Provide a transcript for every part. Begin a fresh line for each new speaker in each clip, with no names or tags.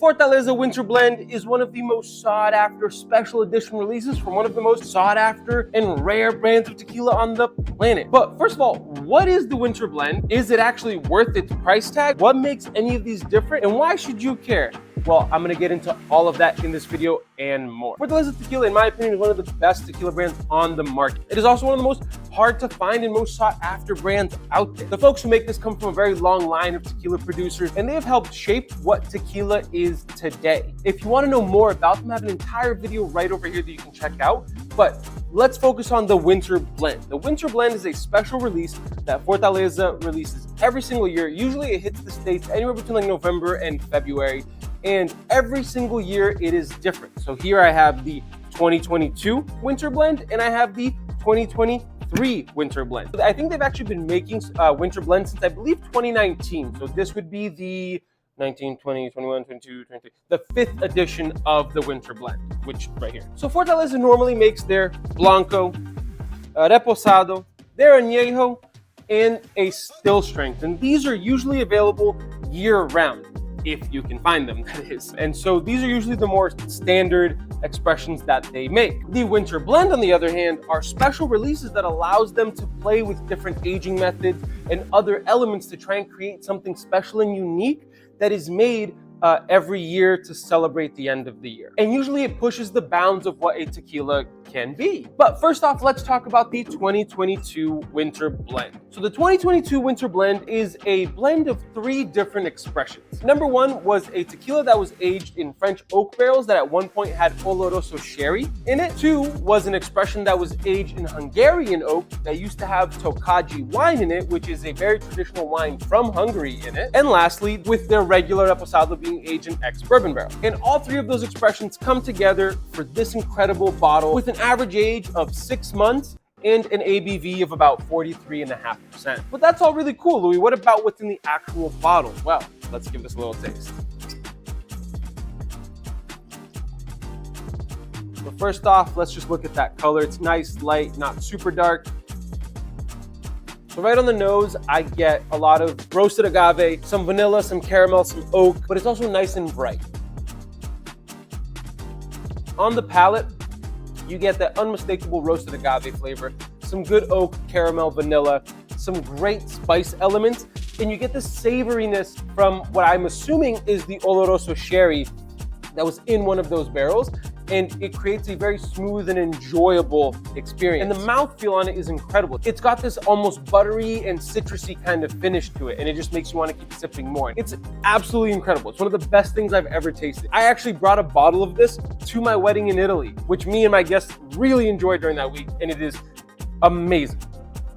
Fortaleza Winter Blend is one of the most sought after special edition releases from one of the most sought after and rare brands of tequila on the planet. But first of all, what is the Winter Blend? Is it actually worth its price tag? What makes any of these different? And why should you care? Well, I'm gonna get into all of that in this video and more. Fortaleza Tequila, in my opinion, is one of the best tequila brands on the market. It is also one of the most hard to find and most sought after brands out there. The folks who make this come from a very long line of tequila producers, and they have helped shape what tequila is today. If you wanna know more about them, I have an entire video right over here that you can check out, but let's focus on the Winter Blend. The Winter Blend is a special release that Fortaleza releases every single year. Usually it hits the States anywhere between like November and February. And every single year it is different. So here I have the 2022 Winter Blend and I have the 2023 Winter Blend. I think they've actually been making Winter Blend since I believe 2019. So this would be the 19, 20, 21, 22, 23, the 5th edition of the Winter Blend, which right here. So Fortaleza normally makes their Blanco, Reposado, their Añejo, and a still strength. And these are usually available year round, if you can find them, that is. And so these are usually the more standard expressions that they make. The Winter Blend, on the other hand, are special releases that allows them to play with different aging methods and other elements to try and create something special and unique that is made every year to celebrate the end of the year. And usually it pushes the bounds of what a tequila can be. But first off, let's talk about the 2022 Winter Blend. So the 2022 Winter Blend is a blend of 3 different expressions. Number 1 was a tequila that was aged in French oak barrels that at one point had Oloroso sherry in it. 2 was an expression that was aged in Hungarian oak that used to have Tokaji wine in it, which is a very traditional wine from Hungary in it. And lastly, with their regular Reposado being aged in ex-bourbon barrel. And all 3 of those expressions come together for this incredible bottle with an average age of 6 months and an ABV of about 43.5%. But that's all really cool, Louis. What about what's in the actual bottle? Well, let's give this a little taste. So first off, let's just look at that color. It's nice, light, not super dark. So right on the nose, I get a lot of roasted agave, some vanilla, some caramel, some oak, but it's also nice and bright. On the palate, you get that unmistakable roasted agave flavor, some good oak, caramel, vanilla, some great spice elements, and you get the savoriness from what I'm assuming is the Oloroso sherry that was in one of those barrels, and it creates a very smooth and enjoyable experience. And the mouthfeel on it is incredible. It's got this almost buttery and citrusy kind of finish to it, and it just makes you want to keep sipping more. It's absolutely incredible. It's one of the best things I've ever tasted. I actually brought a bottle of this to my wedding in Italy, which me and my guests really enjoyed during that week, and it is amazing.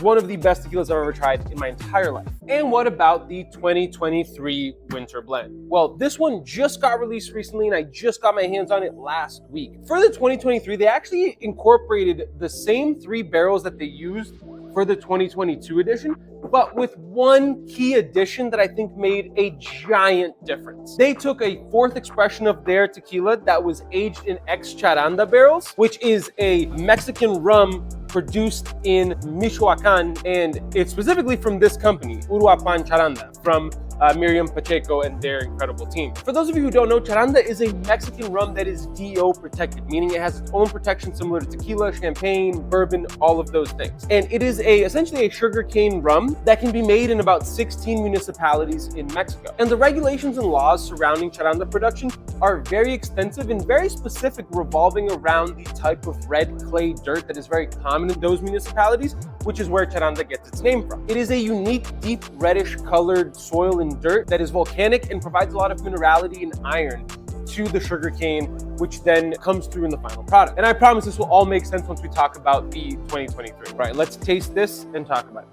One of the best tequilas I've ever tried in my entire life. And what about the 2023 Winter Blend? Well, this one just got released recently and I just got my hands on it last week. For the 2023, they actually incorporated the same 3 barrels that they used for the 2022 edition, but with one key addition that I think made a giant difference. They took a 4th expression of their tequila that was aged in ex-charanda barrels, which is a Mexican rum produced in Michoacan, and it's specifically from this company, Uruapan Charanda, from Miriam Pacheco and their incredible team. For those of you who don't know, Charanda is a Mexican rum that is DO protected, meaning it has its own protection similar to tequila, champagne, bourbon, all of those things. And it is essentially a sugarcane rum that can be made in about 16 municipalities in Mexico. And the regulations and laws surrounding Charanda production are very extensive and very specific, revolving around the type of red clay dirt that is very common in those municipalities, which is where Charanda gets its name from. It is a unique, deep reddish colored soil and dirt that is volcanic and provides a lot of minerality and iron to the sugarcane, which then comes through in the final product. And I promise this will all make sense once we talk about the 2023. Right, let's taste this and talk about it.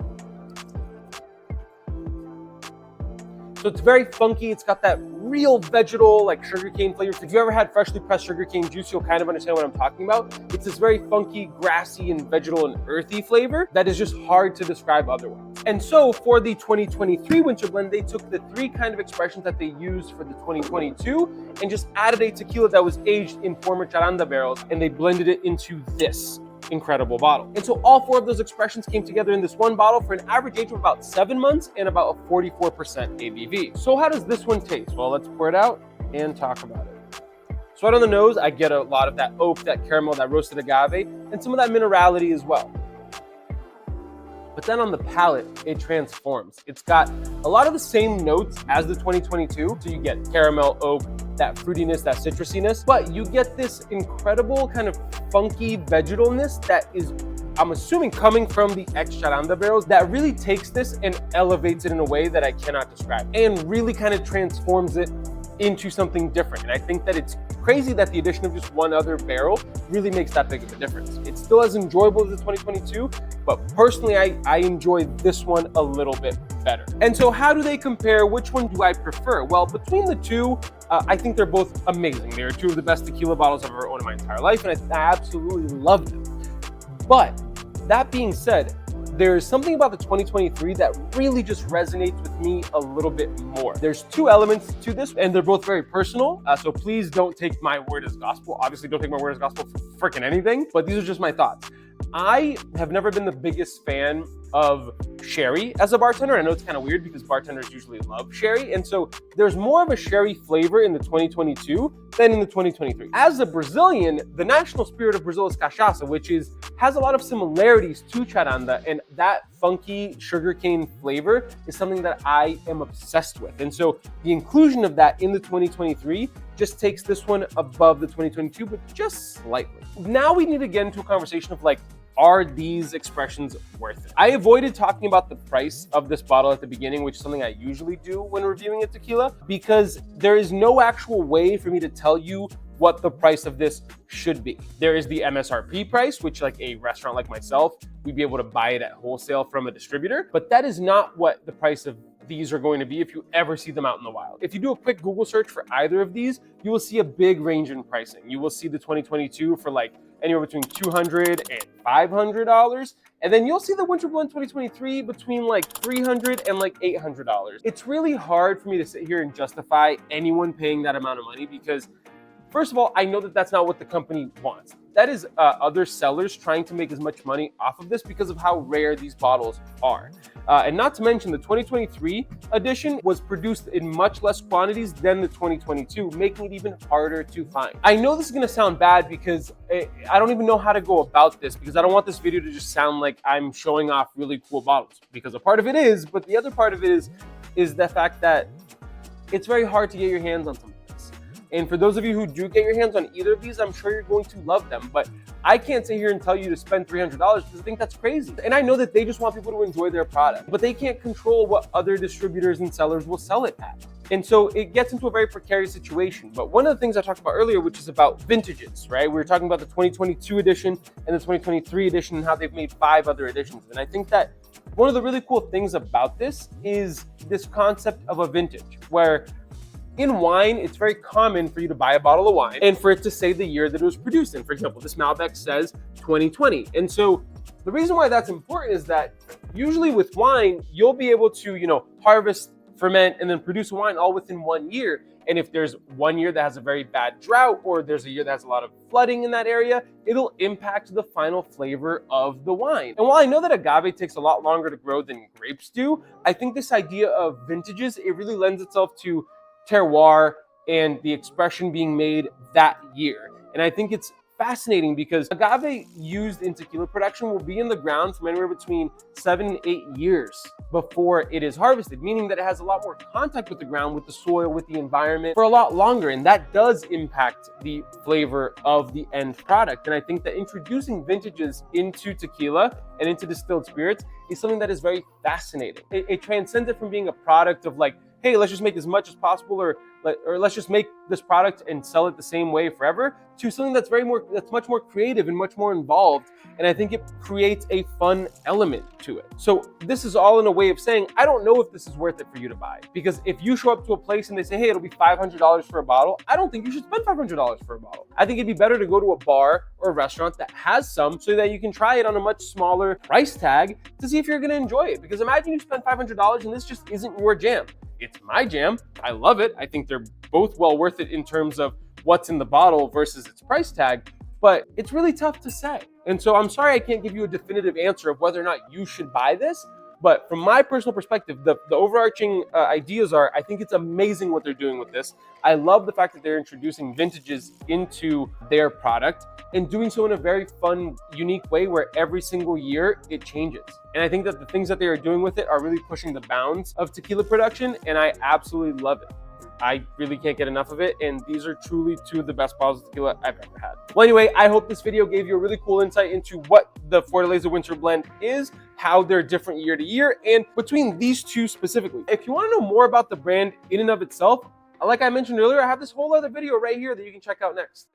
So it's very funky. It's got that real vegetal, like sugarcane flavor. If you ever had freshly pressed sugarcane juice, you'll kind of understand what I'm talking about. It's this very funky, grassy, and vegetal and earthy flavor that is just hard to describe otherwise. And so for the 2023 Winter Blend, they took the 3 kind of expressions that they used for the 2022 and just added a tequila that was aged in former Charanda barrels, and they blended it into this incredible bottle. And so all 4 of those expressions came together in this one bottle for an average age of about 7 months and about a 44% ABV. So how does this one taste? Well, let's pour it out. and talk about it. So right on the nose, I get a lot of that oak, that caramel, that roasted agave, and some of that minerality as well. But then on the palate, it transforms. It's got a lot of the same notes as the 2022. So you get caramel, oak, that fruitiness, that citrusiness, but you get this incredible kind of funky vegetalness that is, I'm assuming, coming from the ex-Charanda barrels that really takes this and elevates it in a way that I cannot describe and really kind of transforms it into something different. And I think that it's crazy that the addition of just one other barrel really makes that big of a difference. It's still as enjoyable as the 2022, but personally, I enjoy this one a little bit better. And so how do they compare? Which one do I prefer? Well, between the two, I think they're both amazing. They are two of the best tequila bottles I've ever owned in my entire life, and I absolutely love them. But that being said, there's something about the 2023 that really just resonates with me a little bit more. There's two elements to this, and they're both very personal, so please don't take my word as gospel. Obviously, don't take my word as gospel for freaking anything, but these are just my thoughts. I have never been the biggest fan of sherry as a bartender. I know it's kind of weird because bartenders usually love sherry, and so there's more of a sherry flavor in the 2022 than in the 2023. As a Brazilian, the national spirit of Brazil is cachaça, which has a lot of similarities to charanda, and that funky sugarcane flavor is something that I am obsessed with. And so the inclusion of that in the 2023 just takes this one above the 2022, but just slightly. Now we need to get into a conversation of like, are these expressions worth it? I avoided talking about the price of this bottle at the beginning, which is something I usually do when reviewing a tequila, because there is no actual way for me to tell you what the price of this should be. There is the MSRP price, which like a restaurant like myself, we'd be able to buy it at wholesale from a distributor, but that is not what the price of these are going to be if you ever see them out in the wild. If you do a quick Google search for either of these, you will see a big range in pricing. You will see the 2022 for like anywhere between $200 and $500. And then you'll see the Winter Blend 2023 between like $300 and like $800. It's really hard for me to sit here and justify anyone paying that amount of money because first of all, I know that that's not what the company wants. That is other sellers trying to make as much money off of this because of how rare these bottles are. And not to mention the 2023 edition was produced in much less quantities than the 2022, making it even harder to find. I know this is gonna sound bad because I don't even know how to go about this because I don't want this video to just sound like I'm showing off really cool bottles, because a part of it is, but the other part of it is the fact that it's very hard to get your hands on something. And for those of you who do get your hands on either of these, I'm sure you're going to love them. But I can't sit here and tell you to spend $300 because I think that's crazy. And I know that they just want people to enjoy their product, but they can't control what other distributors and sellers will sell it at. And so it gets into a very precarious situation. But one of the things I talked about earlier, which is about vintages, right? We were talking about the 2022 edition and the 2023 edition and how they've made 5 other editions. And I think that one of the really cool things about this is this concept of a vintage, where in wine, it's very common for you to buy a bottle of wine and for it to say the year that it was produced in. For example, this Malbec says 2020. And so the reason why that's important is that usually with wine, you'll be able to, harvest, ferment, and then produce a wine all within 1 year. And if there's 1 year that has a very bad drought, or there's a year that has a lot of flooding in that area, it'll impact the final flavor of the wine. And while I know that agave takes a lot longer to grow than grapes do, I think this idea of vintages, it really lends itself to terroir and the expression being made that year. And I think it's fascinating because agave used in tequila production will be in the ground from anywhere between 7 and 8 years before it is harvested, meaning that it has a lot more contact with the ground, with the soil, with the environment for a lot longer. And that does impact the flavor of the end product. And I think that introducing vintages into tequila and into distilled spirits is something that is very fascinating. It transcends it from being a product of like, hey, let's just make as much as possible, or let's just make this product and sell it the same way forever, to something that's much more creative and much more involved. And I think it creates a fun element to it. So this is all in a way of saying, I don't know if this is worth it for you to buy. Because if you show up to a place and they say, hey, it'll be $500 for a bottle, I don't think you should spend $500 for a bottle. I think it'd be better to go to a bar or a restaurant that has some so that you can try it on a much smaller price tag to see if you're gonna enjoy it. Because imagine you spend $500 and this just isn't your jam. It's my jam. I love it. I think they're both well worth it in terms of what's in the bottle versus its price tag, but it's really tough to say. And so I'm sorry I can't give you a definitive answer of whether or not you should buy this, But from my personal perspective, the overarching ideas are, I think it's amazing what they're doing with this. I love the fact that they're introducing vintages into their product and doing so in a very fun, unique way where every single year it changes. And I think that the things that they are doing with it are really pushing the bounds of tequila production, and I absolutely love it. I really can't get enough of it, and these are truly two of the best bottles of tequila I've ever had. Well, anyway, I hope this video gave you a really cool insight into what the Fortaleza Winter Blend is, how they're different year to year, and between these two specifically. If you want to know more about the brand in and of itself, like I mentioned earlier, I have this whole other video right here that you can check out next.